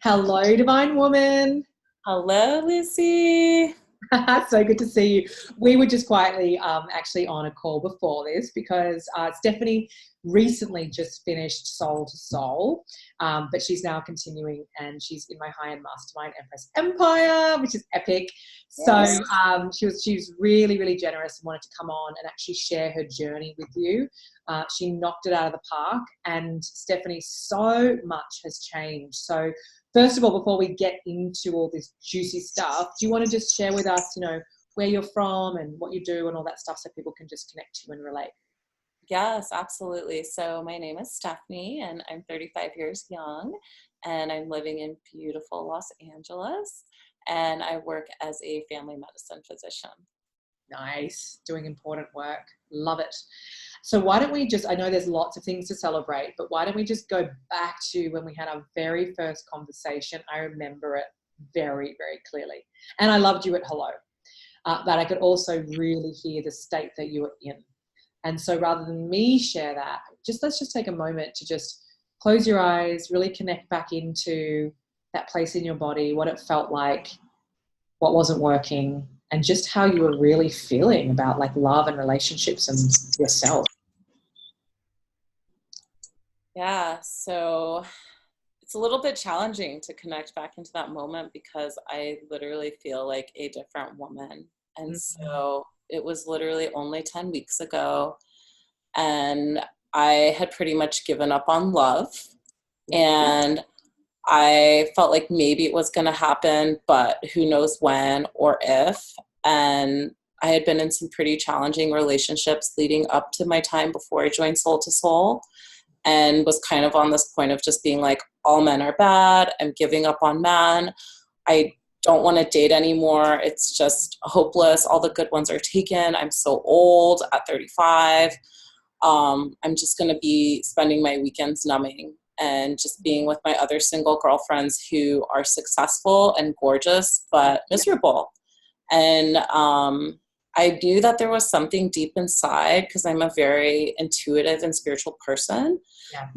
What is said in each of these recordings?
Hello, Divine Woman. Hello, Lucy. So good to see you. We were just quietly actually on a call before this because Stephanie recently just finished Soul to Soul, but she's now continuing and she's in my high-end mastermind Empress Empire, which is epic. So Yes. she was really, really generous and wanted to come on and actually share her journey with you. She knocked it out of the park, and Stephanie, so much has changed. So first of all, before we get into all this juicy stuff, do you want to just share with us, where you're from and what you do and all that stuff so people can just connect to you and relate? Yes, absolutely. So my name is Stephanie and I'm 35 years young and I'm living in beautiful Los Angeles and I work as a family medicine physician. Nice. Doing important work. Love it. So why don't we just, I know there's lots of things to celebrate, but why don't we just go back to when we had our very first conversation? I remember it very, very clearly. And I loved you at hello, but I could also really hear the state that you were in. And so rather than me share that, let's just take a moment to just close your eyes, really connect back into that place in your body, what it felt like, what wasn't working, and just how you were really feeling about like love and relationships and yourself. Yeah, so it's a little bit challenging to connect back into that moment because I literally feel like a different woman. And so it was literally only 10 weeks ago and I had pretty much given up on love and I felt like maybe it was going to happen, but who knows when or if. And I had been in some pretty challenging relationships leading up to my time before I joined Soul to Soul and was kind of on this point of just being like, all men are bad. I'm giving up on men. I don't want to date anymore. It's just hopeless. All the good ones are taken. I'm so old at 35. I'm just going to be spending my weekends numbing and just being with my other single girlfriends who are successful and gorgeous, but miserable. And I knew that there was something deep inside because I'm a very intuitive and spiritual person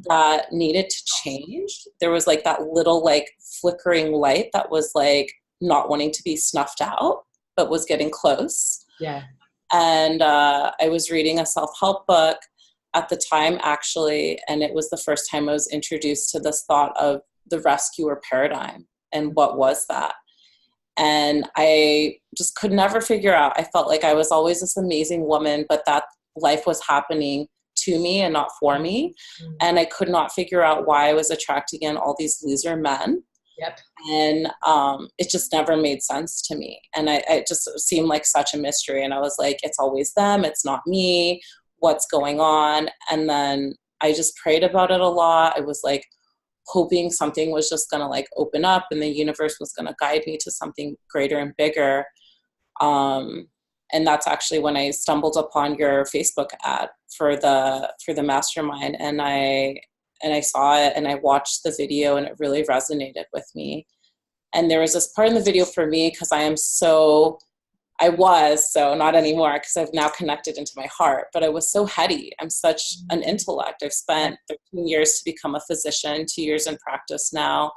that needed to change. There was like that little like flickering light that was like not wanting to be snuffed out, but was getting close. Yeah. And I was reading a self-help book at the time, actually, and it was the first time I was introduced to this thought of the rescuer paradigm and what was that. And I just could never figure out. I felt like I was always this amazing woman, but that life was happening to me and not for me. And I could not figure out why I was attracting in all these loser men. Yep. And it just never made sense to me. And it just seemed like such a mystery. And I was like, it's always them. It's not me. What's going on? And then I just prayed about it a lot. I was like hoping something was just going to like open up and the universe was going to guide me to something greater and bigger. And that's actually when I stumbled upon your Facebook ad for the mastermind. And I saw it and I watched the video and it really resonated with me. And there was this part in the video for me because I was so not anymore because I've now connected into my heart, but I was so heady. I'm such an intellect. I've spent 13 years to become a physician, 2 years in practice now.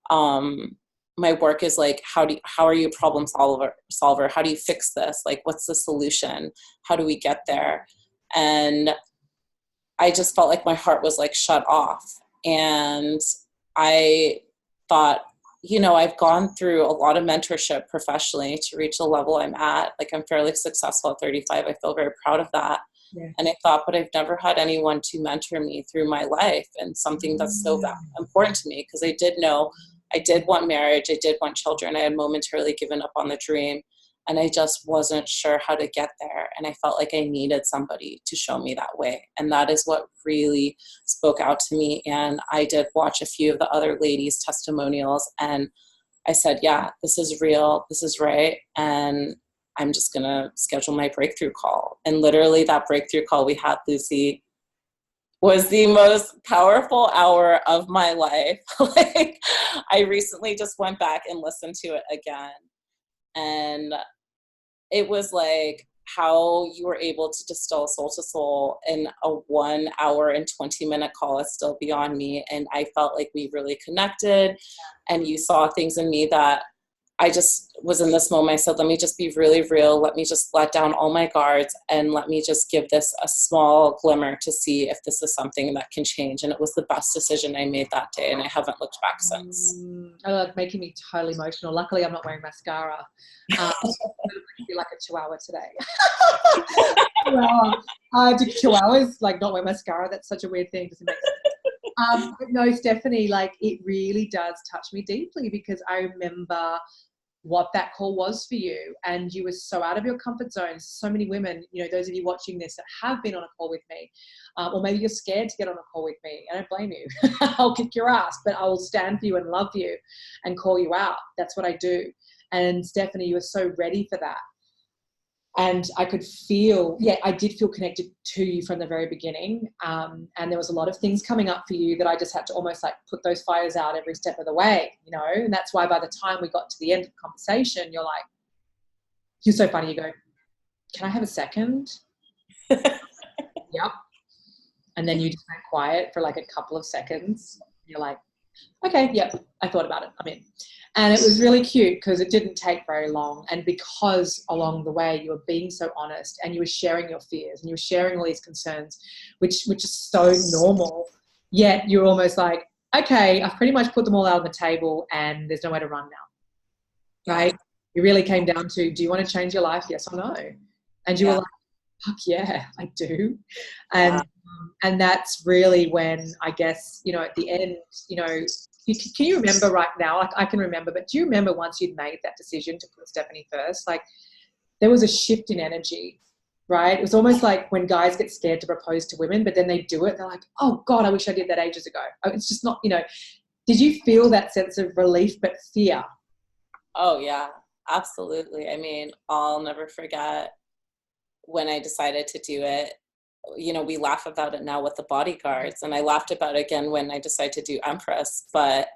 My work is like, how are you a problem solver? How do you fix this? Like, what's the solution? How do we get there? And I just felt like my heart was like shut off. And I thought, I've gone through a lot of mentorship professionally to reach the level I'm at. Like I'm fairly successful at 35. I feel very proud of that. Yeah. And I thought, but I've never had anyone to mentor me through my life and something that's so important to me because I did know I did want marriage. I did want children. I had momentarily given up on the dream and I just wasn't sure how to get there. And I felt like I needed somebody to show me that way. And that is what really spoke out to me. And I did watch a few of the other ladies' testimonials and I said, yeah, this is real. This is right. And I'm just going to schedule my breakthrough call. And literally that breakthrough call we had, Lucy, was the most powerful hour of my life. Like I recently just went back and listened to it again. And it was like, how you were able to distill soul to soul in a 1 hour and 20-minute call is still beyond me. And I felt like we really connected, and you saw things in me that I just was in this moment. I said, let me just be really real. Let me just let down all my guards and let me just give this a small glimmer to see if this is something that can change. And it was the best decision I made that day, and I haven't looked back since. Oh, that's making me totally emotional. Luckily, I'm not wearing mascara. I feel like a 2 hour today. 2 hour. I did 2 hours, like not wear mascara. That's such a weird thing. Doesn't make sense. But no, Stephanie, like it really does touch me deeply, because I remember what that call was for you, and you were so out of your comfort zone. So many women, you know, those of you watching this that have been on a call with me, or maybe you're scared to get on a call with me. I don't blame you. I'll kick your ass, but I will stand for you and love you and call you out. That's what I do. And Stephanie, you were so ready for that. And I could feel, I did feel connected to you from the very beginning. And there was a lot of things coming up for you that I just had to almost like put those fires out every step of the way, you know? And that's why by the time we got to the end of the conversation, you're like, you're so funny. You go, can I have a second? Yep. And then you just went quiet for like a couple of seconds. You're like, okay, yep, I thought about it. I'm in. And it was really cute because it didn't take very long. And because along the way you were being so honest and you were sharing your fears and you were sharing all these concerns, which is so normal, yet you're almost like, okay, I've pretty much put them all out on the table and there's nowhere to run now, right? It really came down to, do you want to change your life, yes or no? And you were like, fuck yeah, I do. And that's really when, I guess, you know, at the end, you know, can you remember right now? Like I can remember, but do you remember once you'd made that decision to put Stephanie first? Like there was a shift in energy, right? It was almost like when guys get scared to propose to women, but then they do it. They're like, oh God, I wish I did that ages ago. It's just not, you know, did you feel that sense of relief, but fear? Oh yeah, absolutely. I mean, I'll never forget when I decided to do it. You know, we laugh about it now with the bodyguards, and I laughed about it again when I decided to do Empress, but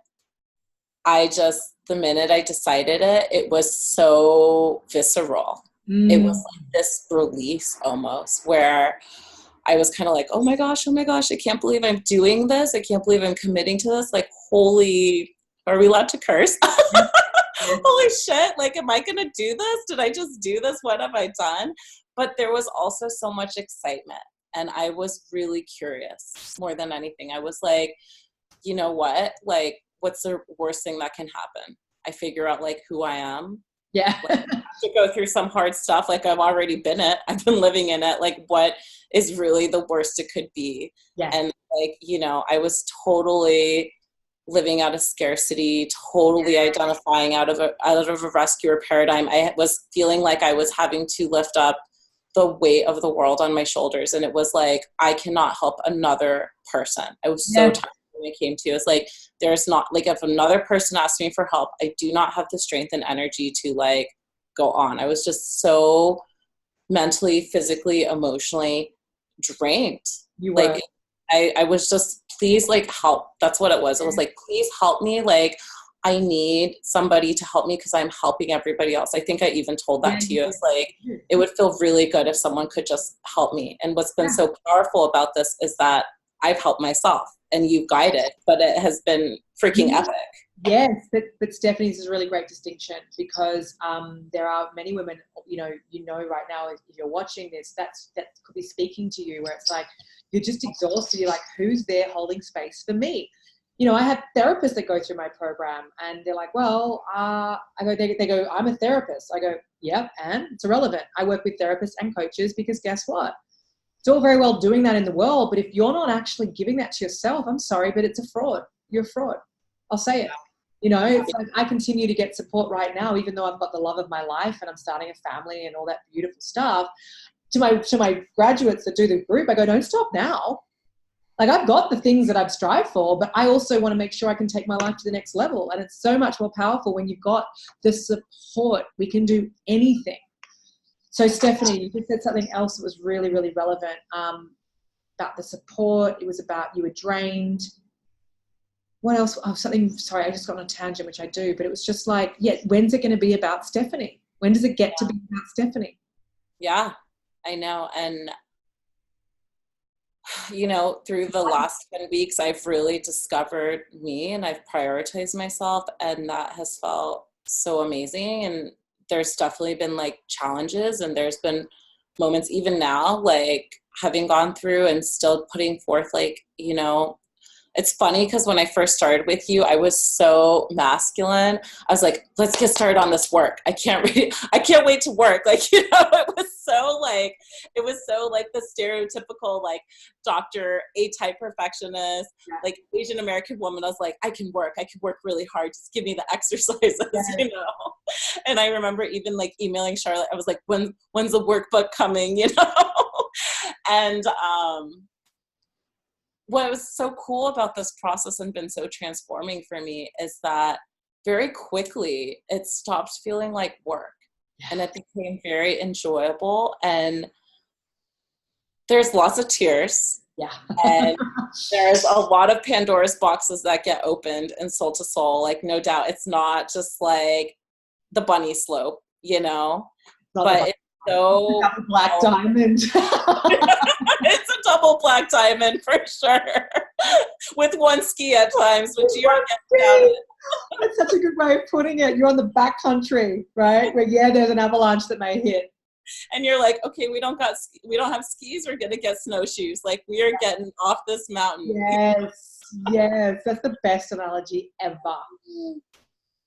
the minute I decided it was so visceral. It was like this release almost, where I was kind of like, oh my gosh, I can't believe I'm doing this. I can't believe I'm committing to this. Like, holy, are we allowed to curse? Holy shit, like, am I gonna do this? Did I just do this? What have I done? But there was also so much excitement. And I was really curious more than anything. I was like, you know what? Like, what's the worst thing that can happen? I figure out like who I am. Yeah. Like, I have to go through some hard stuff. Like I've already been it. I've been living in it. Like what is really the worst it could be? Yeah. And like, you know, I was totally living out of scarcity, totally identifying out of a rescuer paradigm. I was feeling like I was having to lift up the weight of the world on my shoulders. And it was like, I cannot help another person. I was so tired when it came to it. It's like, there's not, like, if another person asks me for help, I do not have the strength and energy to like go on. I was just so mentally, physically, emotionally drained. You were. Like, I was just, please, like, help. That's what it was. It was like, please help me. Like, I need somebody to help me because I'm helping everybody else. I think I even told that to you. It's like, it would feel really good if someone could just help me. And what's been so powerful about this is that I've helped myself and you've guided, but it has been freaking epic. Yes, but Stephanie, this is a really great distinction because there are many women, you know right now, if you're watching this, that could be speaking to you where it's like, you're just exhausted. You're like, who's there holding space for me? You know, I have therapists that go through my program and they're like, well, they go, I'm a therapist. I go, yep, and it's irrelevant. I work with therapists and coaches because guess what? It's all very well doing that in the world, but if you're not actually giving that to yourself, I'm sorry, but it's a fraud. You're a fraud. I'll say it. You know, it's like I continue to get support right now, even though I've got the love of my life and I'm starting a family and all that beautiful stuff. To my graduates that do the group, I go, don't stop now. Like I've got the things that I've strived for, but I also want to make sure I can take my life to the next level. And it's so much more powerful when you've got the support. We can do anything. So Stephanie, you just said something else that was really, really relevant about the support. It was about you were drained. What else? Oh, sorry, I just got on a tangent, which I do, but it was just like, when's it going to be about Stephanie? When does it get to be about Stephanie? Yeah, I know. And, you know, through the last 10 weeks, I've really discovered me and I've prioritized myself, and that has felt so amazing. And there's definitely been like challenges, and there's been moments even now, like having gone through and still putting forth, like, you know, it's funny because when I first started with you, I was so masculine. I was like, let's get started on this work. I can't wait to work. Like, you know, it was so like the stereotypical, like doctor, A-type perfectionist, like Asian American woman. I was like, I can work really hard. Just give me the exercises, you know? And I remember even like emailing Charlotte. I was like, when's the workbook coming, you know? And, what was so cool about this process and been so transforming for me is that very quickly it stopped feeling like work, and it became very enjoyable. And there's lots of tears, and there's a lot of Pandora's boxes that get opened in Soul to Soul. Like, no doubt, it's not just like the bunny slope, you know, but it's so black diamond. It's a double black diamond for sure, with one ski at times, which you're getting out of it. That's such a good way of putting it. You're on the back country, right? Where there's an avalanche that may hit, and you're like, okay, we don't have skis. We're gonna get snowshoes. Like, we are getting off this mountain. Yes, that's the best analogy ever.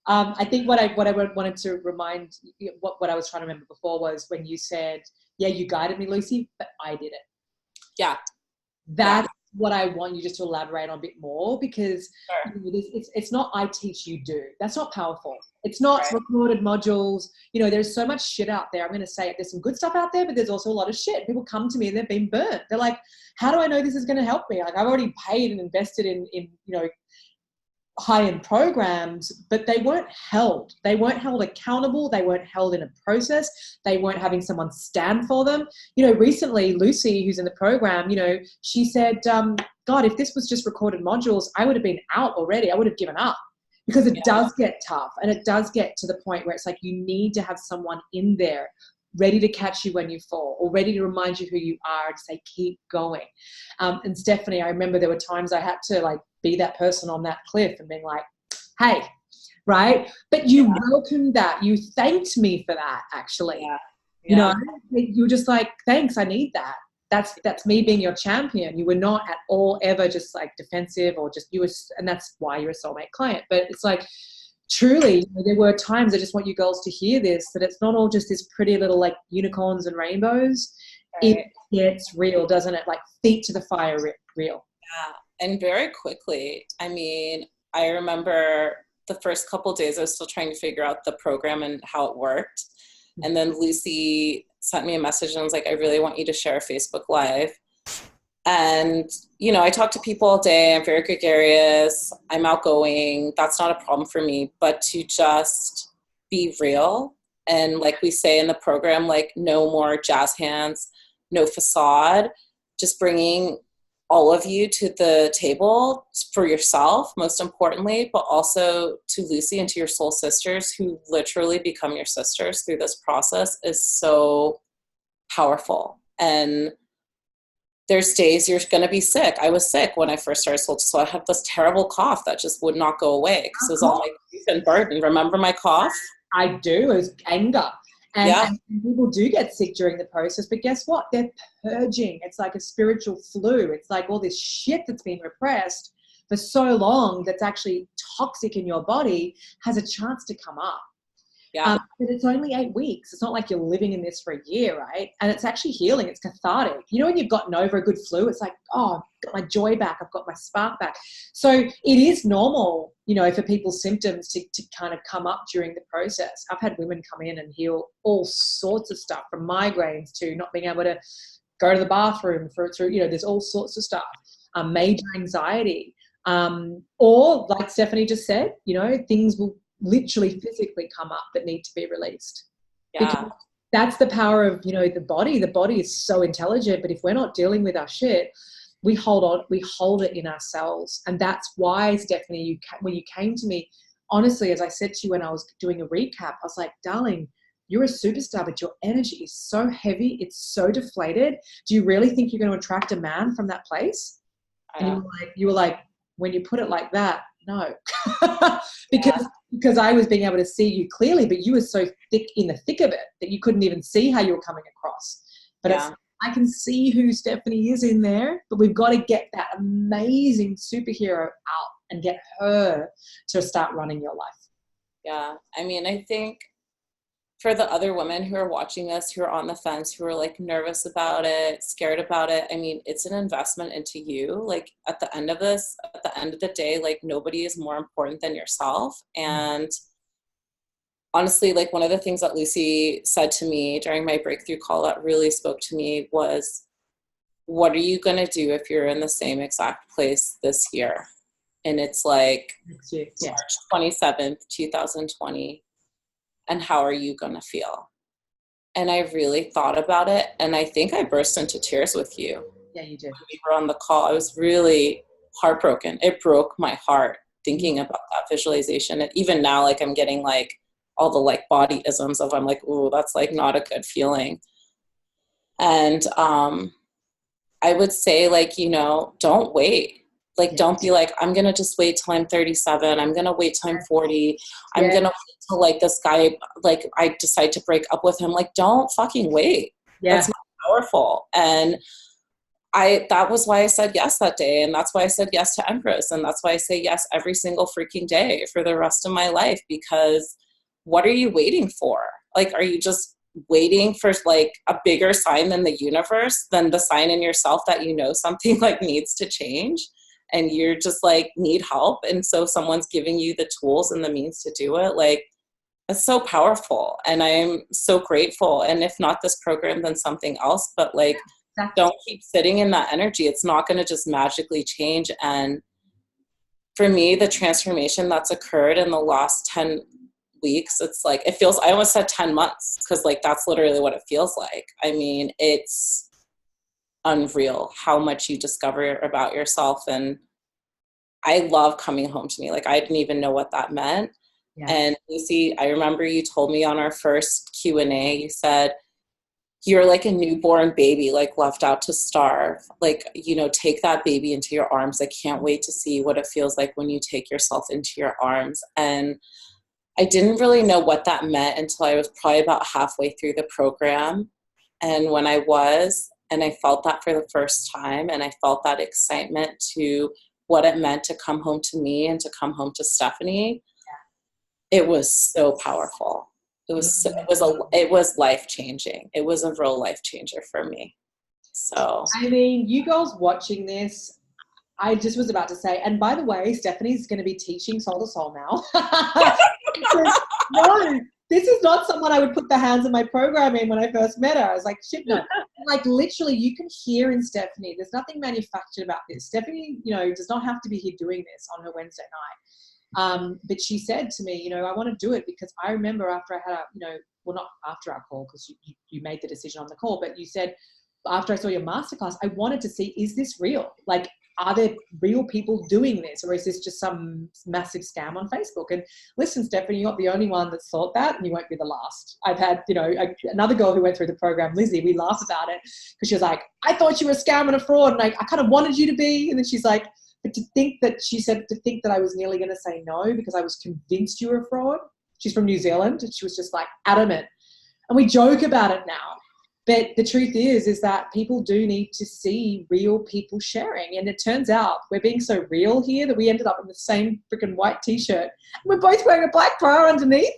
I think what I wanted to remind, what I was trying to remember before was when you said, yeah, you guided me, Lucy, but I did it. Yeah. That's what I want you just to elaborate on a bit more, because it's not I teach, you do. That's not powerful. It's not recorded modules. You know, there's so much shit out there. I'm going to say it. There's some good stuff out there, but there's also a lot of shit. People come to me and they've been burnt. They're like, how do I know this is going to help me? Like, I've already paid and invested in you know, high-end programs, but they weren't held. They weren't held accountable. They weren't held in a process. They weren't having someone stand for them. You know, recently, Lucy, who's in the program, you know, she said, God, if this was just recorded modules, I would have been out already. I would have given up, because it does get tough, and it does get to the point where it's like you need to have someone in there ready to catch you when you fall, or ready to remind you who you are and say, keep going. And Stephanie, I remember there were times I had to like be that person on that cliff and being like, hey, right? But you welcomed that. You thanked me for that, actually. You know, you were just like, thanks, I need that. That's me being your champion. You were not at all ever just like defensive, or just, you were, and that's why you're a soulmate client. But it's like, truly, you know, there were times, I just want you girls to hear this, that it's not all just this pretty little like unicorns and rainbows. It gets real, doesn't it? Like, feet to the fire, real. Yeah, and very quickly. I mean, I remember the first couple of days I was still trying to figure out the program and how it worked. And then Lucy sent me a message and was like, I really want you to share a Facebook Live. And, you know, I talk to people all day. I'm very gregarious. I'm outgoing. That's not a problem for me. But to just be real, and like we say in the program, like, no more jazz hands, no facade, just bringing all of you to the table for yourself, most importantly, but also to Lucy and to your soul sisters, who literally become your sisters through this process, is so powerful. And there's days you're going to be sick. I was sick when I first started Soul to Soul. I had this terrible cough that just would not go away because it was all my grief and burden. Remember my cough? I do. It was anger. And people do get sick during the process, but guess what? They're purging. It's like a spiritual flu. It's like all this shit that's been repressed for so long that's actually toxic in your body has a chance to come up. But it's only 8 weeks. It's not like you're living in this for a year, right? And it's actually healing. It's cathartic. You know, when you've gotten over a good flu, it's like, oh, I've got my joy back. I've got my spark back. So it is normal, you know, for people's symptoms to kind of come up during the process. I've had women come in and heal all sorts of stuff, from migraines to not being able to go to the bathroom through, you know, there's all sorts of stuff. Major anxiety. Or like Stephanie just said, you know, things will literally physically come up that need to be released. Because that's the power of, you know, the body. The body is so intelligent, but if we're not dealing with our shit, we hold it in ourselves. And that's why, Stephanie, when you came to me, honestly, as I said to you when I was doing a recap, I was like, darling, you're a superstar, but your energy is so heavy, it's so deflated. Do you really think you're going to attract a man from that place? And you were like, when you put it like that, no. because I was being able to see you clearly, but you were so thick in the thick of it that you couldn't even see how you were coming across. But I can see who Stephanie is in there, but we've got to get that amazing superhero out and get her to start running your life. Yeah. I mean, I think for the other women who are watching this, who are on the fence, who are like nervous about it, scared about it, I mean, it's an investment into you. Like at the end of the day, like nobody is more important than yourself. And honestly, like one of the things that Lucy said to me during my breakthrough call that really spoke to me was, what are you going to do if you're in the same exact place this year? And it's like March 27th, 2020. And how are you going to feel? And I really thought about it. And I think I burst into tears with you. Yeah, you did. When we were on the call. I was really heartbroken. It broke my heart thinking about that visualization. And even now, like I'm getting like all the like body isms of, I'm like, ooh, that's like not a good feeling. And I would say like, you know, don't wait. Like, don't be like, I'm going to just wait till I'm 37. I'm going to wait till I'm 40. I'm going to wait till like this guy, like I decide to break up with him. Like, don't fucking wait. That's not powerful. And that was why I said yes that day. And that's why I said yes to Empress. And that's why I say yes every single freaking day for the rest of my life, because what are you waiting for? Like, are you just waiting for like a bigger sign than the universe, than the sign in yourself that you know something like needs to change? And you're just like need help, and so someone's giving you the tools and the means to do it. Like, it's so powerful, and I'm so grateful. And if not this program, then something else. But like, don't keep sitting in that energy. It's not going to just magically change. And for me, the transformation that's occurred in the last 10 weeks, it's like, it feels, I almost said 10 months, because like that's literally what it feels like. I mean, it's unreal how much you discover about yourself. And I love coming home to me. Like, I didn't even know what that meant. And Lucy, I remember you told me on our first Q&A, you said, you're like a newborn baby, like left out to starve. Like, you know, take that baby into your arms. I can't wait to see what it feels like when you take yourself into your arms. And I didn't really know what that meant until I was probably about halfway through the program. And when I was, and I felt that for the first time, and I felt that excitement to what it meant to come home to me and to come home to Stephanie. It was so powerful. It was life-changing. It was a real life changer for me. So, I mean, you girls watching this, I just was about to say, and by the way, Stephanie's going to be teaching Soul to Soul now. No, this is not someone I would put the hands of my program in when I first met her. I was like, shit, no. Like, literally, you can hear in Stephanie, there's nothing manufactured about this. Stephanie, you know, does not have to be here doing this on her Wednesday night. But she said to me, you know, I want to do it because I remember after I had not after our call, because you made the decision on the call, but you said, after I saw your masterclass, I wanted to see, is this real? Like, are there real people doing this, or is this just some massive scam on Facebook? And listen, Stephanie, you're not the only one that's thought that, and you won't be the last. I've had, you know, another girl who went through the program, Lizzie, we laugh about it because she was like, I thought you were a scam and a fraud, and I kind of wanted you to be. And then she's like, but to think that I was nearly going to say no because I was convinced you were a fraud. She's from New Zealand, and she was just like adamant. And we joke about it now. But the truth is that people do need to see real people sharing. And it turns out we're being so real here that we ended up in the same freaking white T-shirt. We're both wearing a black bra underneath.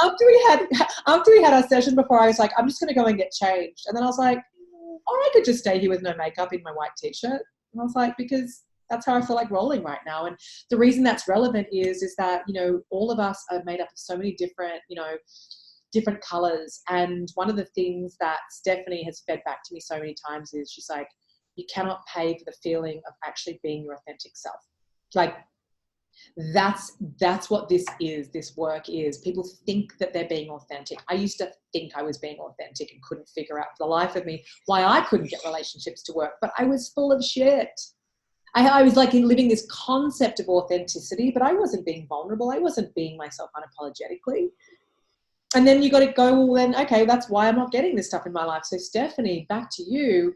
After we had our session before, I was like, I'm just going to go and get changed. And then I was like, or I could just stay here with no makeup in my white T-shirt. And I was like, because that's how I feel like rolling right now. And the reason that's relevant is that, you know, all of us are made up of so many different, you know, different colors. And one of the things that Stephanie has fed back to me so many times is she's like, you cannot pay for the feeling of actually being your authentic self. Like, that's what this work is. People think that they're being authentic. I used to think I was being authentic and couldn't figure out for the life of me why I couldn't get relationships to work, but I was full of shit. I was like living this concept of authenticity, but I wasn't being vulnerable. I wasn't being myself unapologetically. And then you got to go, well, then, okay, that's why I'm not getting this stuff in my life. So Stephanie, back to you.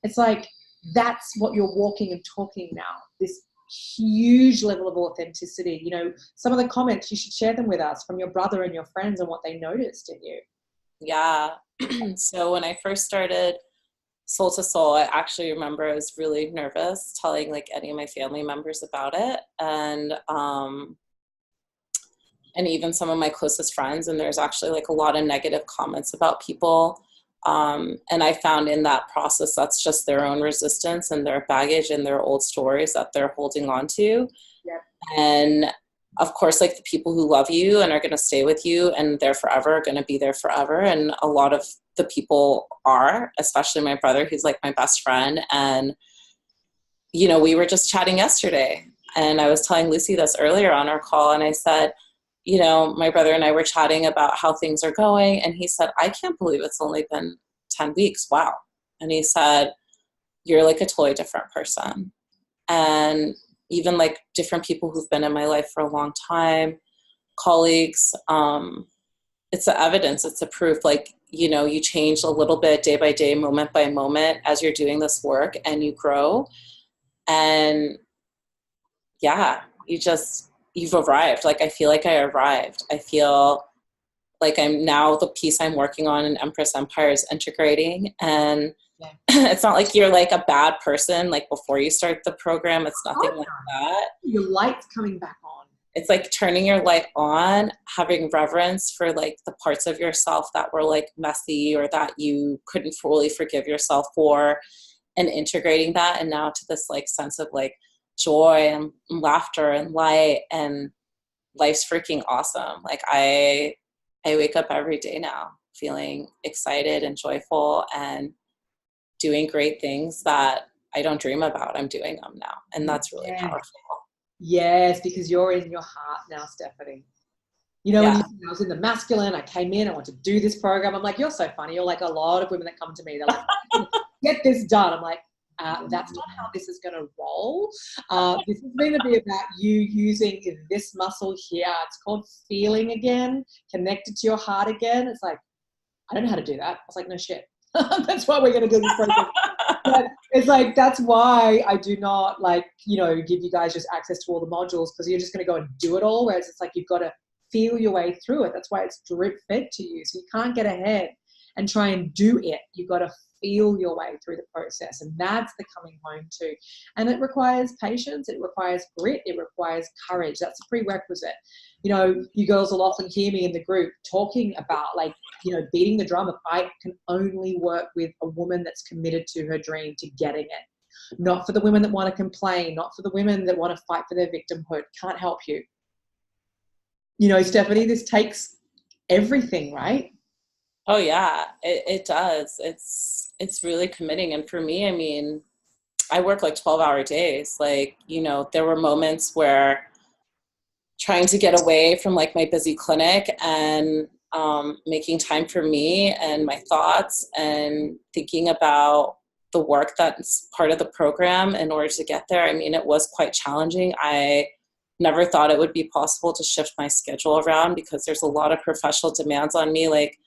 It's like, that's what you're walking and talking now, this huge level of authenticity. You know, some of the comments, you should share them with us from your brother and your friends and what they noticed in you. Yeah. So when I first started Soul to Soul, I actually remember I was really nervous telling like any of my family members about it. And even some of my closest friends, and there's actually like a lot of negative comments about people. And I found in that process, that's just their own resistance and their baggage and their old stories that they're holding on to. Yeah. And of course, like the people who love you and are going to stay with you and they're forever, are going to be there forever. And a lot of the people are, especially my brother, who's like my best friend. And, you know, we were just chatting yesterday and I was telling Lucy this earlier on our call. And I said, you know, my brother and I were chatting about how things are going. And he said, I can't believe it's only been 10 weeks. Wow. And he said, you're like a totally different person. And even like different people who've been in my life for a long time, colleagues, it's the evidence, it's the proof. Like, you know, you change a little bit day by day, moment by moment as you're doing this work and you grow. And yeah, you've arrived. Like, I feel like I arrived. I feel like I'm now the piece I'm working on in Empress Empire is integrating. And yeah. It's not like you're like a bad person, like before you start the program, it's nothing like that. Your light's coming back on. It's like turning your light on, having reverence for like the parts of yourself that were like messy or that you couldn't fully forgive yourself for, and integrating that. And now to this like sense of like joy and laughter and light, and life's freaking awesome. Like I wake up every day now feeling excited and joyful and doing great things that I don't dream about. I'm doing them now. And that's really powerful. Yes, because you're in your heart now, Stephanie. You know, when you said I was in the masculine, I came in, I want to do this program. I'm like, you're so funny. You're like a lot of women that come to me. They're like, get this done. I'm like, that's not how this is going to roll. This is going to be about you using this muscle here. It's called feeling again, connected to your heart again. It's like, I don't know how to do that. I was like, no shit. That's why we're going to do this program. But it's like, that's why I do not like, you know, give you guys just access to all the modules, because you're just going to go and do it all. Whereas it's like, you've got to feel your way through it. That's why it's drip fed to you. So you can't get ahead and try and do it. You've got to feel your way through the process. And that's the coming home to. And it requires patience. It requires grit. It requires courage. That's a prerequisite. You know, you girls will often hear me in the group talking about like, you know, beating the drum. If I can only work with a woman that's committed to her dream, to getting it. Not for the women that want to complain, not for the women that want to fight for their victimhood. Can't help you. You know, Stephanie, this takes everything, right? Oh yeah, it does. It's really committing. And for me, I mean, I work like 12-hour days. Like, you know, there were moments where trying to get away from like my busy clinic and making time for me and my thoughts and thinking about the work that's part of the program in order to get there. I mean, it was quite challenging. I never thought it would be possible to shift my schedule around because there's a lot of professional demands on me. Like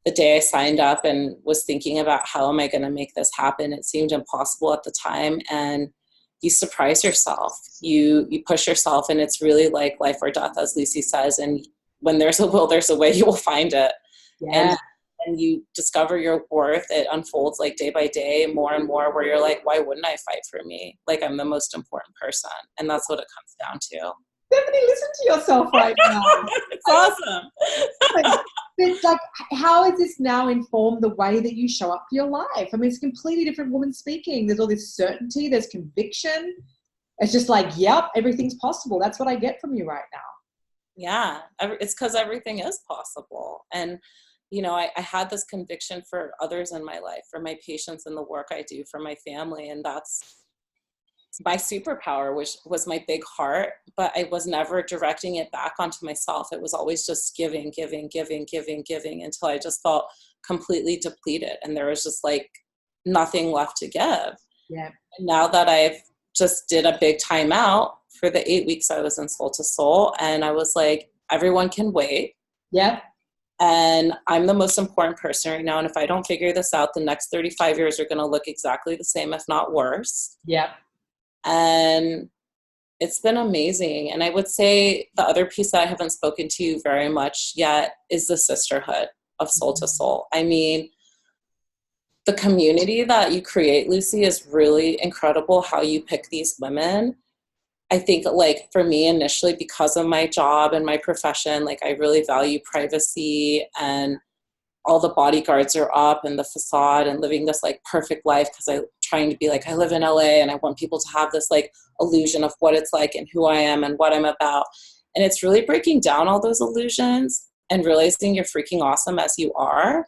the day I signed up and was thinking about how am I going to make this happen, it seemed impossible at the time. And you surprise yourself, you push yourself, and it's really like life or death, as Lucy says. And when there's a will, there's a way. You will find it. Yeah. And you discover your worth. It unfolds like day by day, more and more, where you're like, why wouldn't I fight for me? Like, I'm the most important person. And that's what it comes down to. Stephanie, listen to yourself right now. It's awesome. It's like, how has this now informed the way that you show up for your life? I mean, it's a completely different woman speaking. There's all this certainty, there's conviction. It's just like, yep, everything's possible. That's what I get from you right now. Yeah, it's because everything is possible. And, you know, I had this conviction for others in my life, for my patients and the work I do for my family. And that's my superpower, which was my big heart, but I was never directing it back onto myself. It was always just giving until I just felt completely depleted. And there was just like nothing left to give. Yeah. And now that I've just did a big timeout for the 8 weeks I was in Soul to Soul, and I was like, everyone can wait. Yeah. And I'm the most important person right now. And if I don't figure this out, the next 35 years are going to look exactly the same, if not worse. Yep. And it's been amazing. And I would say the other piece that I haven't spoken to you very much yet is the sisterhood of Soul to Soul. I mean, the community that you create, Lucy, is really incredible. How you pick these women. I think, like, for me initially, because of my job and my profession, like, I really value privacy, and all the bodyguards are up and the facade and living this like perfect life, because I'm trying to be like, I live in LA and I want people to have this like illusion of what it's like and who I am and what I'm about. And it's really breaking down all those illusions and realizing you're freaking awesome as you are,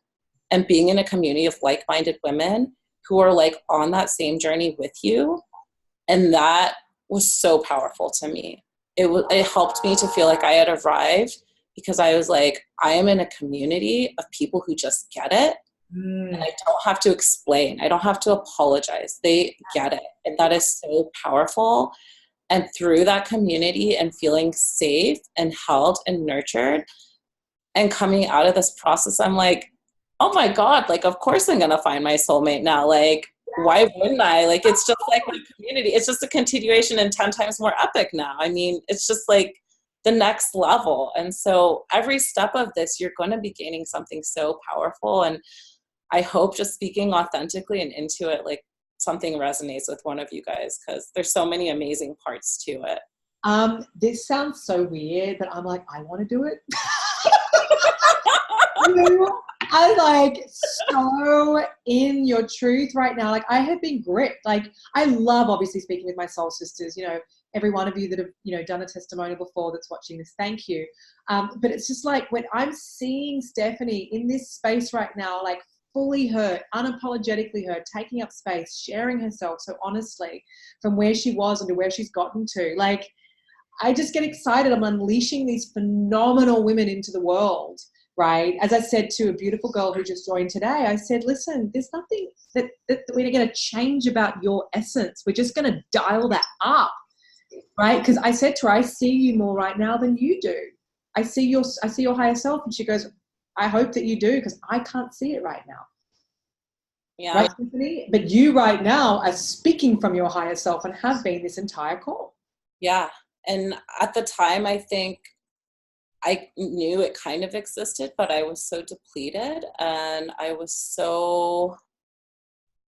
and being in a community of like-minded women who are like on that same journey with you. And that was so powerful to me. It helped me to feel like I had arrived, because I was like, I am in a community of people who just get it. And I don't have to explain. I don't have to apologize. They get it. And that is so powerful. And through that community and feeling safe and held and nurtured and coming out of this process, I'm like, oh my God, like, of course I'm going to find my soulmate now. Like, why wouldn't I? Like, it's just like my community. It's just a continuation and 10 times more epic now. I mean, it's just like the next level. And so every step of this, you're going to be gaining something so powerful. And I hope, just speaking authentically and into it, like, something resonates with one of you guys, because there's so many amazing parts to it. This sounds so weird, but I'm like, I want to do it. I'm like so in your truth right now. Like, I have been gripped. Like, I love obviously speaking with my soul sisters, you know, every one of you that have, you know, done a testimonial before that's watching this, thank you. But it's just like, when I'm seeing Stephanie in this space right now, like fully her, unapologetically her, taking up space, sharing herself so honestly from where she was and to where she's gotten to, like, I just get excited. I'm unleashing these phenomenal women into the world, right? As I said to a beautiful girl who just joined today, I said, listen, there's nothing that we're going to change about your essence. We're just going to dial that up, right? Because I said to her, I see you more right now than you do. I see your higher self. And she goes, I hope that you do, because I can't see it right now. Yeah. Right, Tiffany? But you right now are speaking from your higher self and have been this entire call. Yeah. And at the time, I think I knew it kind of existed, but I was so depleted and I was so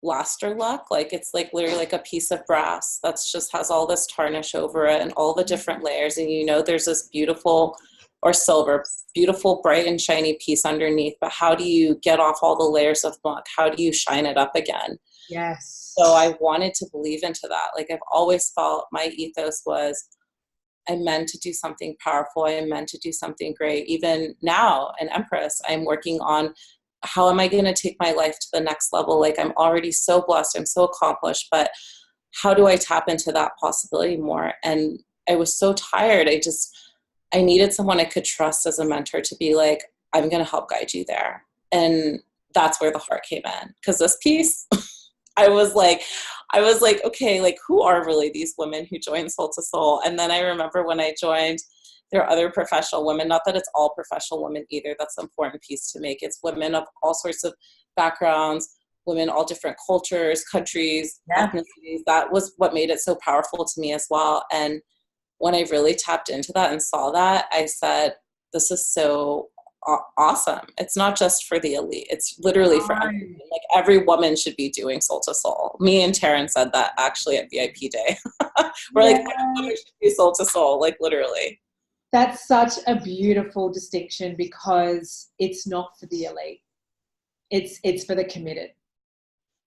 luster luck. Like, it's like literally like a piece of brass that's just has all this tarnish over it and all the different layers. And, you know, there's this beautiful, or silver, beautiful, bright and shiny piece underneath. But how do you get off all the layers of muck? How do you shine it up again? Yes. So I wanted to believe into that. Like, I've always felt my ethos was, I meant to do something powerful. I meant to do something great. Even now, an Empress, I'm working on how am I going to take my life to the next level? Like, I'm already so blessed. I'm so accomplished, but how do I tap into that possibility more? And I was so tired. I needed someone I could trust as a mentor to be like, I'm going to help guide you there. And that's where the heart came in. Because this piece, I was like, okay, like, who are really these women who join Soul to Soul? And then I remember when I joined, there are other professional women, not that it's all professional women either. That's an important piece to make. It's women of all sorts of backgrounds, women, all different cultures, countries, ethnicities. That was what made it so powerful to me as well. And when I really tapped into that and saw that, I said, this is so awesome. It's not just for the elite. It's literally for everyone. Like, every woman should be doing Soul to Soul. Me and Taryn said that actually at VIP day. We're like, every woman should be Soul to Soul, like, literally. That's such a beautiful distinction, because it's not for the elite. It's for the committed.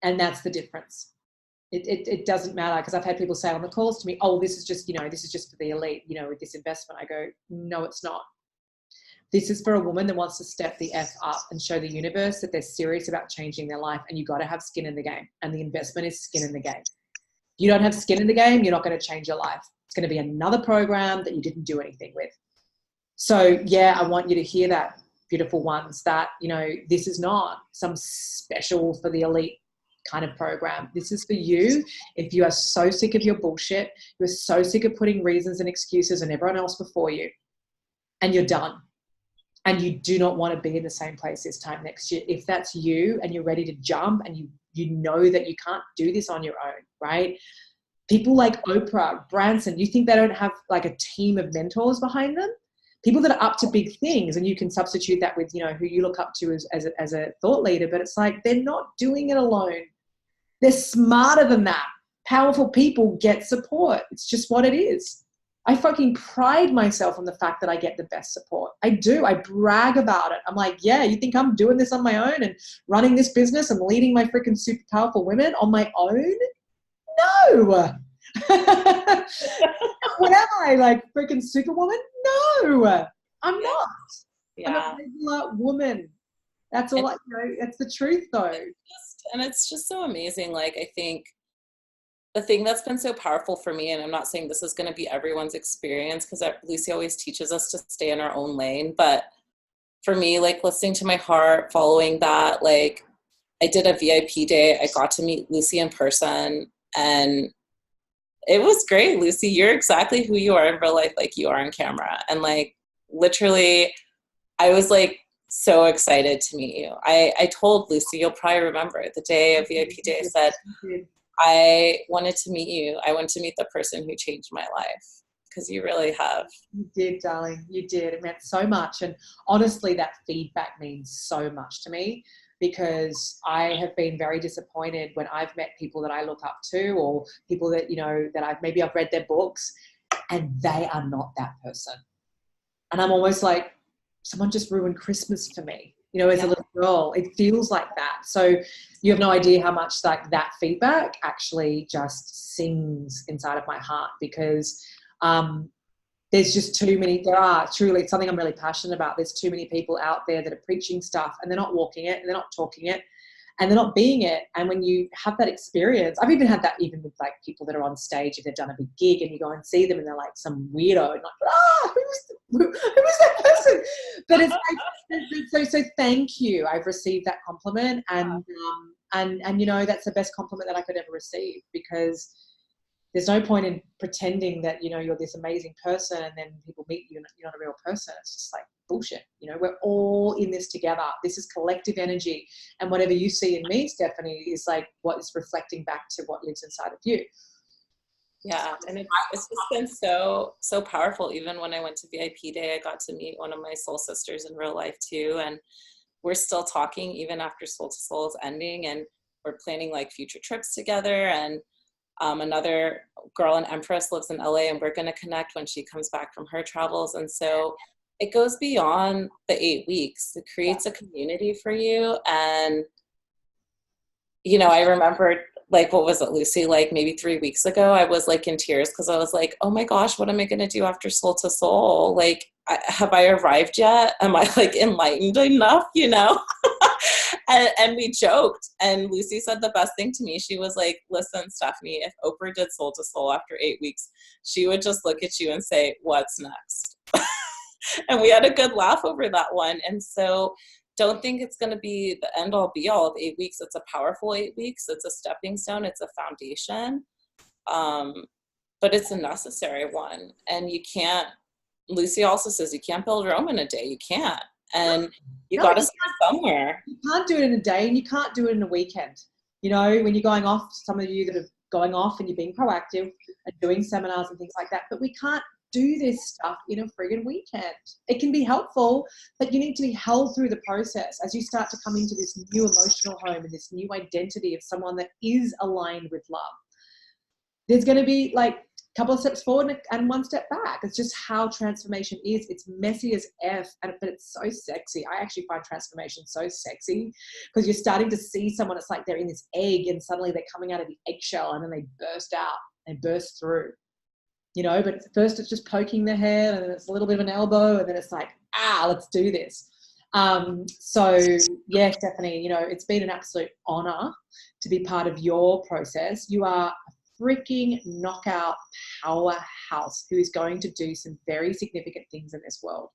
And that's the difference. It doesn't matter, because I've had people say on the calls to me, oh, this is just, you know, this is just for the elite, you know, with this investment. I go, no, it's not. This is for a woman that wants to step the F up and show the universe that they're serious about changing their life, and you got to have skin in the game. And the investment is skin in the game. You don't have skin in the game, you're not going to change your life. It's going to be another program that you didn't do anything with. So yeah, I want you to hear that, beautiful ones, that, you know, this is not some special for the elite kind of program. This is for you. If you are so sick of your bullshit, you're so sick of putting reasons and excuses on everyone else before you, and you're done. and you do not want to be in the same place this time next year. If that's you and you're ready to jump and you know that you can't do this on your own, right? People like Oprah, Branson, you think they don't have like a team of mentors behind them? People that are up to big things, and you can substitute that with, you know, who you look up to as a thought leader, but it's like they're not doing it alone. They're smarter than that. Powerful people get support. It's just what it is. I fucking pride myself on the fact that I get the best support. I do. I brag about it. I'm like, yeah, you think I'm doing this on my own and running this business and leading my freaking super powerful women on my own? No. What am I, like freaking superwoman? No, I'm not. Yeah. I'm a regular woman. That's all. You know, that's the truth, though. It's just so amazing. Like, I think the thing that's been so powerful for me, and I'm not saying this is going to be everyone's experience, because Lucy always teaches us to stay in our own lane. But for me, like listening to my heart, following that, like I did a VIP day. I got to meet Lucy in person, and it was great. Lucy, you're exactly who you are in real life, like you are on camera. And like, literally, I was like so excited to meet you. I told Lucy, you'll probably remember the day of VIP day, I said, I wanted to meet you. I wanted to meet the person who changed my life, because you really have. You did, darling. You did. It meant so much. And honestly, that feedback means so much to me, because I have been very disappointed when I've met people that I look up to, or people that, you know, that I've read their books, and they are not that person. And I'm almost like, someone just ruined Christmas for me. You know, as a little girl, it feels like that. So you have no idea how much like that feedback actually just sings inside of my heart, because there's just too many. There are truly, it's something I'm really passionate about. There's too many people out there that are preaching stuff, and they're not walking it, and they're not talking it, and they're not being it. And when you have that experience, I've even had that even with like people that are on stage, if they've done a big gig and you go and see them and they're like some weirdo, and like, who was that person? But it's like, so thank you. I've received that compliment, and you know, that's the best compliment that I could ever receive, because there's no point in pretending that, you know, you're this amazing person and then people meet you and you're not a real person. It's just like bullshit. You know, we're all in this together. This is collective energy. And whatever you see in me, Stephanie, is like what is reflecting back to what lives inside of you. Yeah. And it's just been so powerful. Even when I went to VIP day, I got to meet one of my soul sisters in real life too. And we're still talking even after Soul to Soul is ending, and we're planning like future trips together. And another girl in Empress lives in LA, and we're going to connect when she comes back from her travels. And so it goes beyond the 8 weeks. It creates a community for you. And, you know, I remembered, like, what was it, Lucy? Like maybe 3 weeks ago, I was like in tears, because I was like, oh my gosh, what am I going to do after Soul to Soul? Like, have I arrived yet? Am I like enlightened enough, you know? And we joked, and Lucy said the best thing to me. She was like, listen, Stephanie, if Oprah did Soul to Soul after 8 weeks, she would just look at you and say, what's next? And we had a good laugh over that one. And so don't think it's going to be the end all be all of 8 weeks. It's a powerful 8 weeks. It's a stepping stone. It's a foundation. But it's a necessary one. And you can't, Lucy also says, you can't build Rome in a day. You can't. And you got to start somewhere. You can't do it in a day, and you can't do it in a weekend. You know, when you're going off, some of you that are going off and you're being proactive and doing seminars and things like that, but we can't do this stuff in a friggin' weekend. It can be helpful, but you need to be held through the process as you start to come into this new emotional home and this new identity of someone that is aligned with love. There's going to be like couple of steps forward and one step back. It's just how transformation is. It's messy as F, but it's so sexy. I actually find transformation so sexy, because you're starting to see someone, it's like they're in this egg and suddenly they're coming out of the eggshell and then they burst out and burst through, you know, but first it's just poking their head, and then it's a little bit of an elbow, and then it's like, let's do this. So yeah, Stephanie, you know, it's been an absolute honor to be part of your process. You are freaking knockout powerhouse who is going to do some very significant things in this world.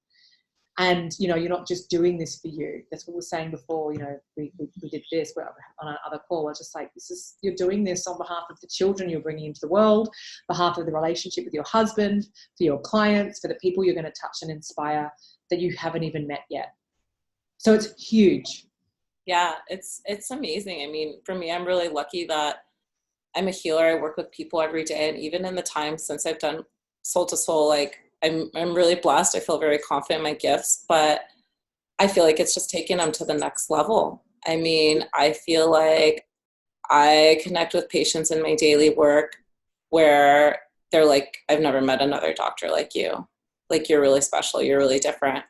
And, you know, you're not just doing this for you. That's what we were saying before, you know, we did this on another call. I was just like, you're doing this on behalf of the children you're bringing into the world, behalf of the relationship with your husband, for your clients, for the people you're going to touch and inspire that you haven't even met yet. So it's huge. Yeah, it's amazing. I mean, for me, I'm really lucky that I'm a healer. I work with people every day. And even in the time since I've done Soul to Soul, like I'm really blessed. I feel very confident in my gifts, but I feel like it's just taking them to the next level. I mean, I feel like I connect with patients in my daily work where they're like, I've never met another doctor like you. Like, you're really special. You're really different.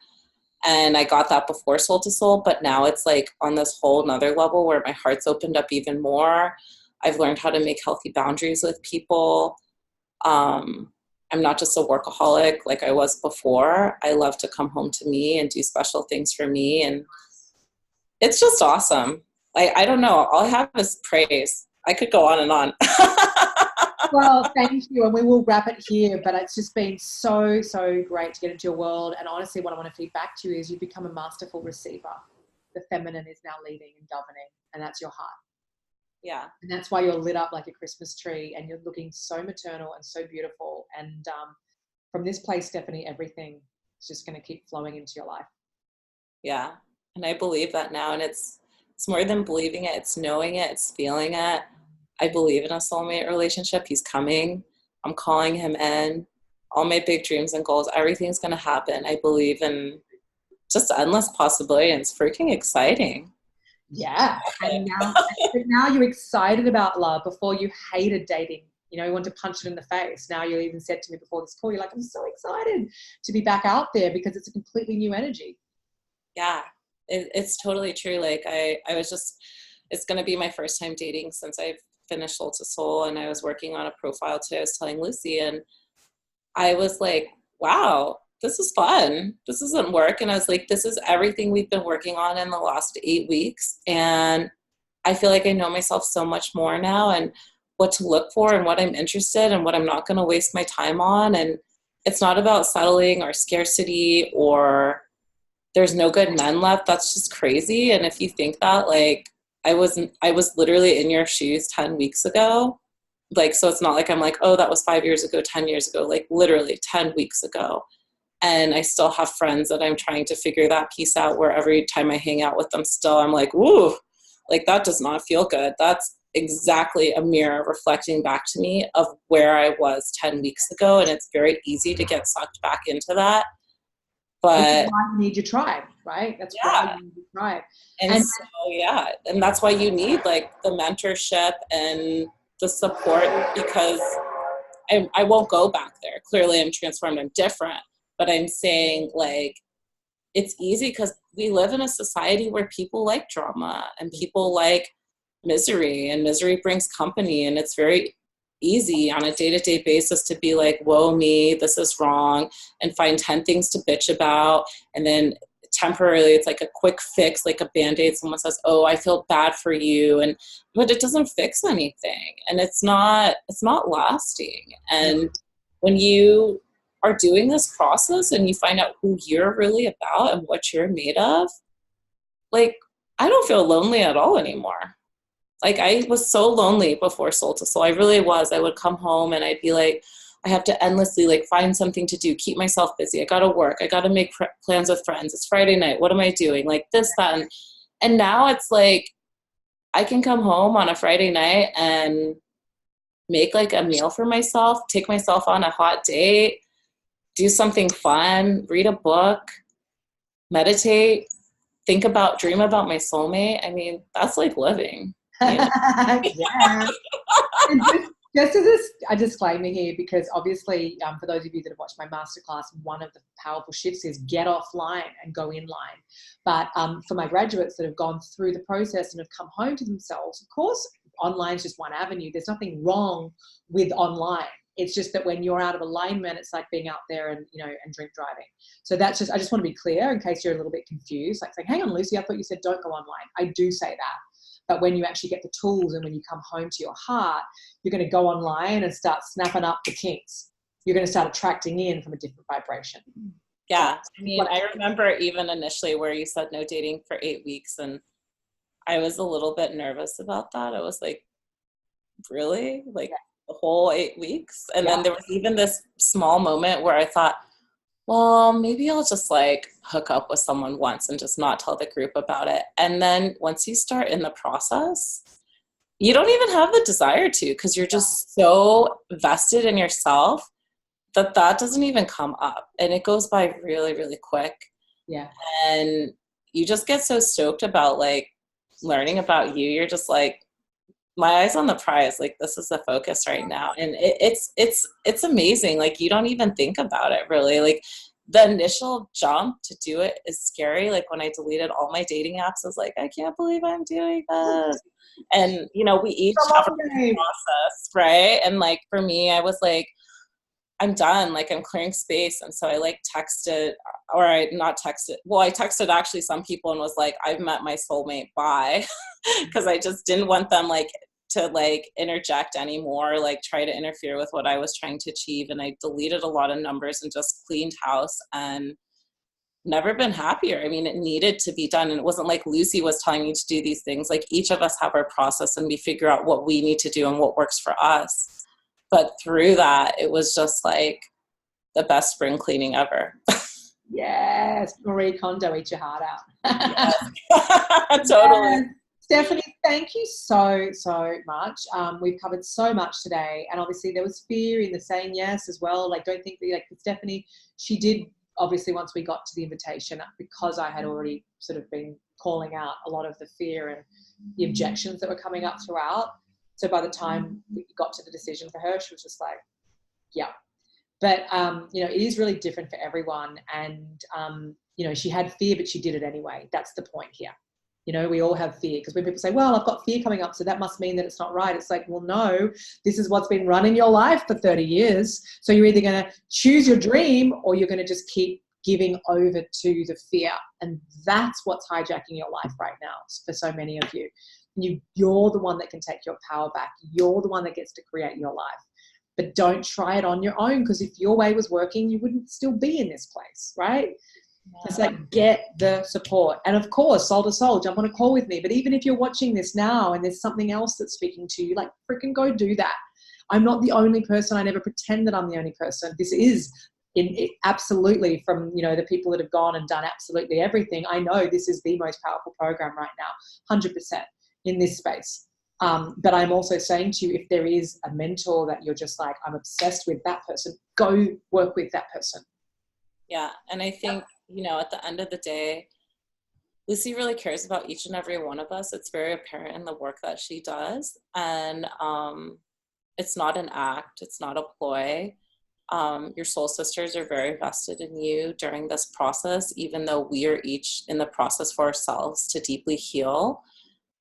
And I got that before Soul to Soul, but now it's like on this whole nother level where my heart's opened up even more. I've learned how to make healthy boundaries with people. I'm not just a workaholic like I was before. I love to come home to me and do special things for me. And it's just awesome. I don't know. All I have is praise. I could go on and on. Well, thank you. And we will wrap it here, but it's just been so, so great to get into your world. And honestly, what I want to feed back to you is you've become a masterful receiver. The feminine is now leading and governing, and that's your heart. Yeah. And that's why you're lit up like a Christmas tree and you're looking so maternal and so beautiful. And from this place, Stephanie, everything is just going to keep flowing into your life. Yeah. And I believe that now. And it's more than believing it. It's knowing it. It's feeling it. I believe in a soulmate relationship. He's coming. I'm calling him in. All my big dreams and goals, everything's going to happen. I believe in just endless possibility. And it's freaking exciting. Yeah. And now you're excited about love. Before you hated dating. You know, you want to punch it in the face. Now you even said to me before this call, you're like, I'm so excited to be back out there because it's a completely new energy. Yeah, it's totally true. Like I was just, it's going to be my first time dating since I've finished Soul to Soul, and I was working on a profile today. I was telling Lucy, and I was like, wow, this is fun. This isn't work. And I was like, this is everything we've been working on in the last 8 weeks. And I feel like I know myself so much more now, and what to look for and what I'm interested and what I'm not going to waste my time on. And it's not about settling or scarcity or there's no good men left. That's just crazy. And if you think that, like, I was literally in your shoes 10 weeks ago. Like, so it's not like I'm like, oh, that was 5 years ago, 10 years ago, like literally 10 weeks ago. And I still have friends that I'm trying to figure that piece out, where every time I hang out with them still, I'm like, woo, like that does not feel good. That's exactly a mirror reflecting back to me of where I was 10 weeks ago. And it's very easy to get sucked back into that. But why you need your tribe, right? That's why you need your tribe. And so, yeah, and that's why you need like the mentorship and the support, because I won't go back there. Clearly I'm transformed, I'm different, but I'm saying like, it's easy because we live in a society where people like drama and people like misery, and misery brings company, and it's very easy on a day-to-day basis to be like, whoa me, this is wrong, and find 10 things to bitch about. And then temporarily it's like a quick fix, like a band-aid. Someone says, oh, I feel bad for you, but it doesn't fix anything, and it's not lasting. And when you are doing this process and you find out who you're really about and what you're made of, like, I don't feel lonely at all anymore. Like, I was so lonely before Soul to Soul. I really was. I would come home and I'd be like, I have to endlessly like find something to do, keep myself busy. I got to work. I got to make plans with friends. It's Friday night. What am I doing? Like this, that. And now it's like, I can come home on a Friday night and make like a meal for myself, take myself on a hot date, do something fun, read a book, meditate, dream about my soulmate. I mean, that's like living. You know? Yeah. And just as a disclaimer here, because obviously for those of you that have watched my masterclass, one of the powerful shifts is get offline and go in line. But for my graduates that have gone through the process and have come home to themselves, of course, online is just one avenue. There's nothing wrong with online. It's just that when you're out of alignment, it's like being out there and, you know, and drink driving. So that's just, I just want to be clear in case you're a little bit confused, like saying, hang on, Lucy, I thought you said don't go online. I do say that. But when you actually get the tools and when you come home to your heart, you're going to go online and start snapping up the kinks. You're going to start attracting in from a different vibration. Yeah. I mean, I remember even initially where you said no dating for 8 weeks, and I was a little bit nervous about that. I was like, really? Like the whole 8 weeks? And then there was even this small moment where I thought, well, maybe I'll just like hook up with someone once and just not tell the group about it. And then once you start in the process, you don't even have the desire to, because you're just so vested in yourself that that doesn't even come up, and it goes by really, really quick. Yeah. And you just get so stoked about like learning about you. You're just like, my eyes on the prize, like this is the focus right now. And it's amazing. Like you don't even think about it really. Like the initial jump to do it is scary. Like when I deleted all my dating apps, I was like, I can't believe I'm doing this. And you know, we each have a process, right? And like for me, I was like, I'm done, like I'm clearing space. And so I like texted, or I not texted, well, I texted actually some people and was like, I've met my soulmate, bye. Because I just didn't want them like to like interject anymore, like try to interfere with what I was trying to achieve. And I deleted a lot of numbers and just cleaned house, and never been happier. I mean, it needed to be done. And it wasn't like Lucy was telling me to do these things. Like each of us have our process and we figure out what we need to do and what works for us. But through that, it was just like the best spring cleaning ever. Yes, Marie Kondo, eat your heart out. Yes. Totally. Yes. Stephanie, thank you so much. We've covered so much today, and obviously there was fear in the saying yes as well. Like, don't think that, like Stephanie, she did obviously once we got to the invitation, because I had already sort of been calling out a lot of the fear and the objections that were coming up throughout. So by the time we got to the decision for her, she was just like, yeah. But, you know, it is really different for everyone. And, you know, she had fear, but she did it anyway. That's the point here. You know, we all have fear, because when people say, well, I've got fear coming up, so that must mean that it's not right. It's like, well, no, this is what's been running your life for 30 years. So you're either going to choose your dream, or you're going to just keep giving over to the fear. And that's what's hijacking your life right now for so many of you. You're the one that can take your power back. You're the one that gets to create your life. But don't try it on your own, because if your way was working, you wouldn't still be in this place, right? No. It's like, get the support. And of course, soul to soul, jump on a call with me. But even if you're watching this now and there's something else that's speaking to you, like freaking go do that. I'm not the only person. I never pretend that I'm the only person. This is absolutely, from, you know, the people that have gone and done absolutely everything. I know this is the most powerful program right now, 100% in this space. But I'm also saying to you, if there is a mentor that you're just like, I'm obsessed with that person, go work with that person. Yeah. And I think, you know, at the end of the day, Lucy really cares about each and every one of us. It's very apparent in the work that she does. And it's not an act. It's not a ploy. Your soul sisters are very vested in you during this process, even though we are each in the process for ourselves to deeply heal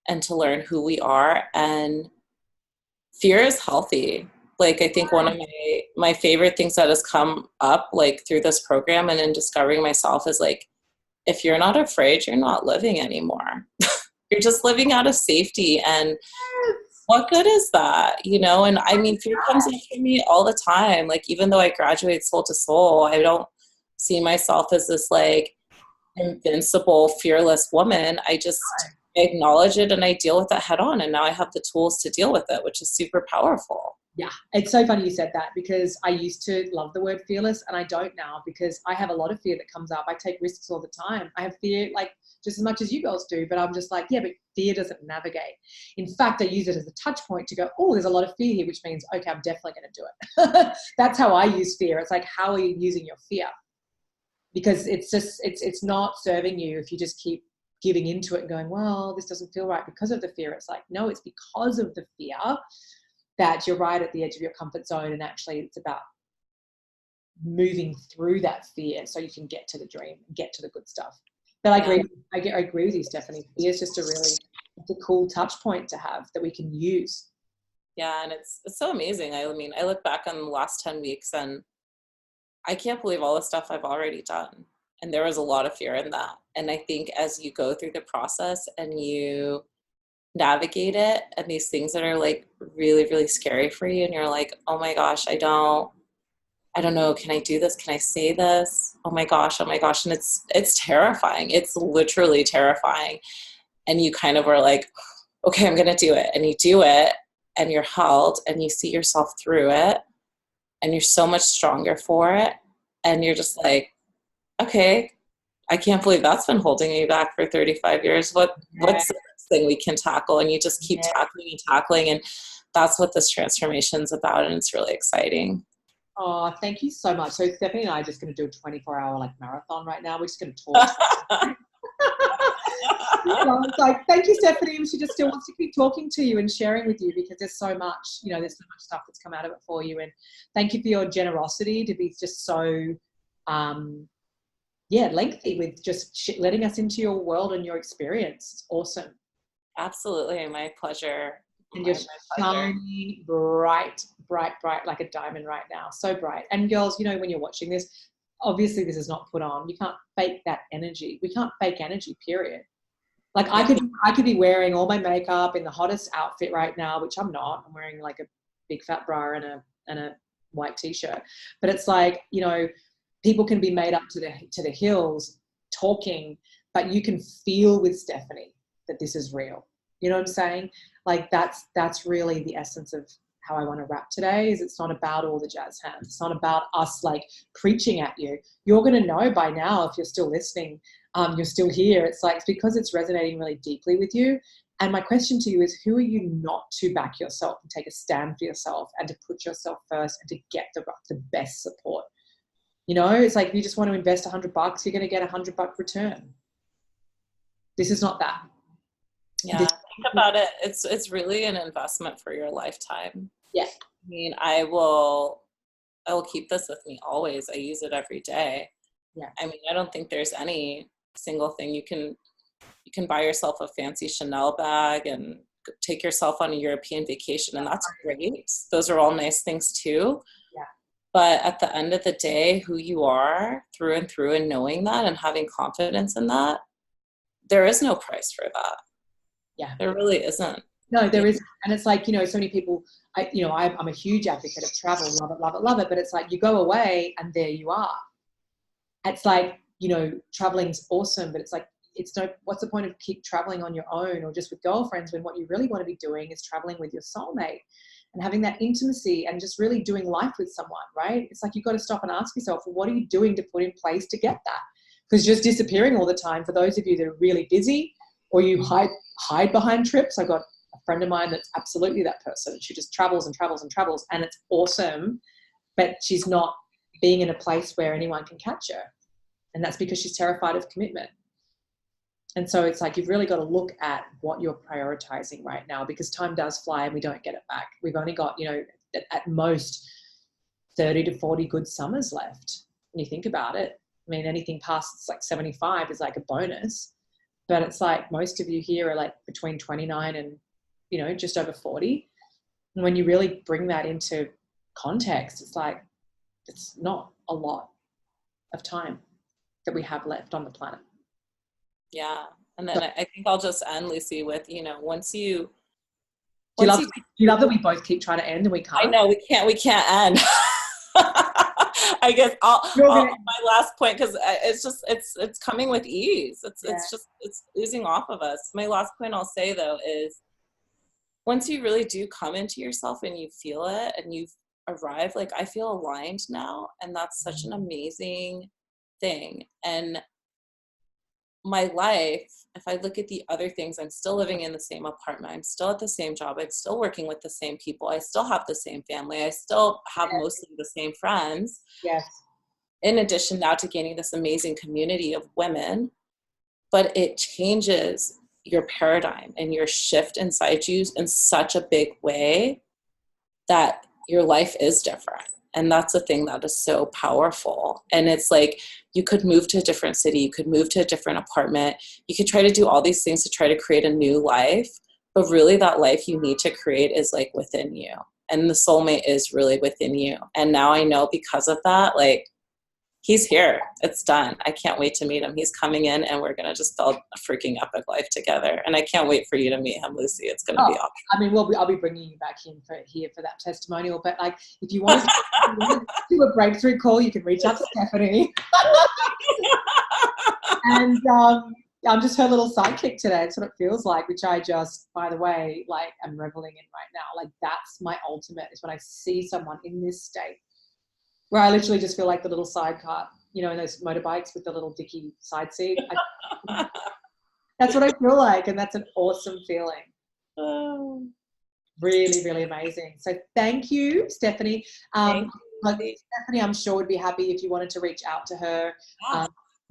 and to learn who we are. And fear is healthy. Like, I think one of my favorite things that has come up like through this program and in discovering myself is like, if you're not afraid, you're not living anymore. You're just living out of safety. And what good is that? You know? And I mean, fear comes up for me all the time. Like, even though I graduate soul to soul, I don't see myself as this like invincible, fearless woman. I just acknowledge it and I deal with it head on. And now I have the tools to deal with it, which is super powerful. Yeah, it's so funny you said that, because I used to love the word fearless and I don't now, because I have a lot of fear that comes up. I take risks all the time. I have fear like just as much as you girls do, but I'm just like, yeah, but fear doesn't navigate. In fact, I use it as a touch point to go, oh, there's a lot of fear here, which means, okay, I'm definitely going to do it. That's how I use fear. It's like, how are you using your fear? Because it's just, it's not serving you if you just keep giving into it and going, well, this doesn't feel right because of the fear. It's like, no, it's because of the fear that you're right at the edge of your comfort zone. And actually it's about moving through that fear so you can get to the dream, get to the good stuff. But I agree with you, Stephanie. Fear is just it's a cool touch point to have that we can use. Yeah. And it's so amazing. I mean, I look back on the last 10 weeks and I can't believe all the stuff I've already done. And there was a lot of fear in that. And I think as you go through the process and you navigate it, and these things that are like really, really scary for you, and you're like, oh my gosh, I don't I don't know, can I do this? Can I say this? Oh my gosh, oh my gosh. And it's terrifying. It's literally terrifying. And you kind of are like, okay, I'm gonna do it. And you do it and you're held and you see yourself through it and you're so much stronger for it. And you're just like, okay, I can't believe that's been holding me back for 35 years. What's the next thing we can tackle? And you just keep tackling and tackling. And that's what this transformation is about. And it's really exciting. Oh, thank you so much. So Stephanie and I are just going to do a 24-hour like marathon right now. We're just going to talk. It's like, thank you, Stephanie. She just still wants to keep talking to you and sharing with you because there's so much, there's so much stuff that's come out of it for you. And thank you for your generosity to be just so, lengthy with just letting us into your world and your experience. It's awesome. Absolutely. My pleasure. And you're shining bright, bright, bright like a diamond right now. So bright. And girls, when you're watching this, obviously this is not put on. You can't fake that energy. We can't fake energy, period. Like I could be wearing all my makeup in the hottest outfit right now, which I'm not. I'm wearing like a big fat bra and a white t-shirt. But it's like, people can be made up to the hills talking, but you can feel with Stephanie that this is real. You know what I'm saying? Like that's really the essence of how I want to wrap today. Is it's not about all the jazz hands. It's not about us like preaching at you. You're going to know by now if you're still listening, you're still here. It's like, it's because it's resonating really deeply with you. And my question to you is, who are you not to back yourself and take a stand for yourself and to put yourself first and to get the best support? It's like, if you just want to invest $100, you're going to get $100 return. This is not that. Yeah, think about it. It's really an investment for your lifetime. Yeah. I mean, I will keep this with me always. I use it every day. Yeah. I mean, I don't think there's any single thing you can buy yourself a fancy Chanel bag and take yourself on a European vacation, and that's great. Those are all nice things too. Yeah. But at the end of the day, who you are through and through, and knowing that and having confidence in that, there is no price for that. Yeah. There really isn't. No, there isn't. And it's like, so many people, I'm a huge advocate of travel, love it, love it, love it. But it's like, you go away and there you are. It's like, traveling's awesome, but it's like, what's the point of keep traveling on your own or just with girlfriends when what you really want to be doing is traveling with your soulmate and having that intimacy and just really doing life with someone, right? It's like, you've got to stop and ask yourself, well, what are you doing to put in place to get that? Because just disappearing all the time, for those of you that are really busy or you hide behind trips. I got a friend of mine that's absolutely that person. She just travels and travels and travels, and it's awesome, but she's not being in a place where anyone can catch her. And that's because she's terrified of commitment. And so it's like, you've really got to look at what you're prioritizing right now, because time does fly and we don't get it back. We've only got, at most 30 to 40 good summers left. When you think about it, I mean, anything past like 75 is like a bonus. But it's like, most of you here are like between 29 and, just over 40. And when you really bring that into context, it's like, it's not a lot of time that we have left on the planet. Yeah. And then I think I'll just end, Lucy, with, once you... Do you love that we both keep trying to end and we can't? I know, we can't end. I guess my last point, because it's coming with ease. It's oozing off of us. My last point I'll say though is, once you really do come into yourself and you feel it and you've arrived, like, I feel aligned now, and that's such an amazing thing. And my life, if I look at the other things, I'm still living in the same apartment. I'm still at the same job. I'm still working with the same people. I still have the same family. I still have mostly the same friends. Yes. In addition now to gaining this amazing community of women, but it changes your paradigm and your shift inside you in such a big way that your life is different. And that's the thing that is so powerful. And it's like, you could move to a different city, you could move to a different apartment, you could try to do all these things to try to create a new life, but really that life you need to create is like within you. And the soulmate is really within you. And now I know, because of that, like, he's here. It's done. I can't wait to meet him. He's coming in and we're going to just build a freaking epic life together. And I can't wait for you to meet him, Lucy. It's going to be awesome. I mean, I'll be bringing you back in for that testimonial. But like, if you want to do a breakthrough call, you can reach out to Stephanie. And I'm just her little sidekick today. It's what it feels like, which I just, by the way, like I'm reveling in right now. Like that's my ultimate, is when I see someone in this state where I literally just feel like the little sidecar, you know, in those motorbikes with the little dicky side seat. That's what I feel like. And that's an awesome feeling. Oh. Really, really amazing. So thank you, Stephanie. Stephanie, I'm sure would be happy if you wanted to reach out to her.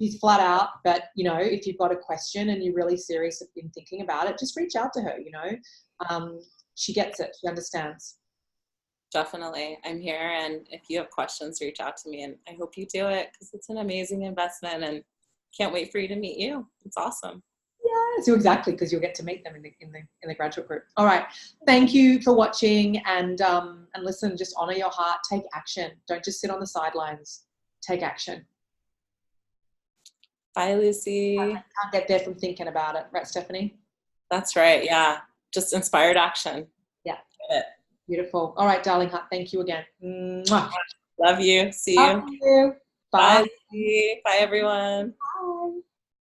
She's flat out, but you know, if you've got a question and you're really serious in thinking about it, just reach out to her. You know, she gets it. She understands. Definitely. I'm here. And if you have questions, reach out to me, and I hope you do it, because it's an amazing investment and can't wait for you to meet you. It's awesome. Yeah, so exactly, because you'll get to meet them in the graduate group. All right. Thank you for watching, and listen, just honor your heart, take action. Don't just sit on the sidelines. Take action. Bye, Lucy. I can't get there from thinking about it. Right, Stephanie? That's right. Yeah. Just inspired action. Yeah. Get it. Beautiful. All right, darling heart. Thank you again. Mwah. Love you. See you. Love you. Bye. Bye, Lucy. Bye, everyone. Bye.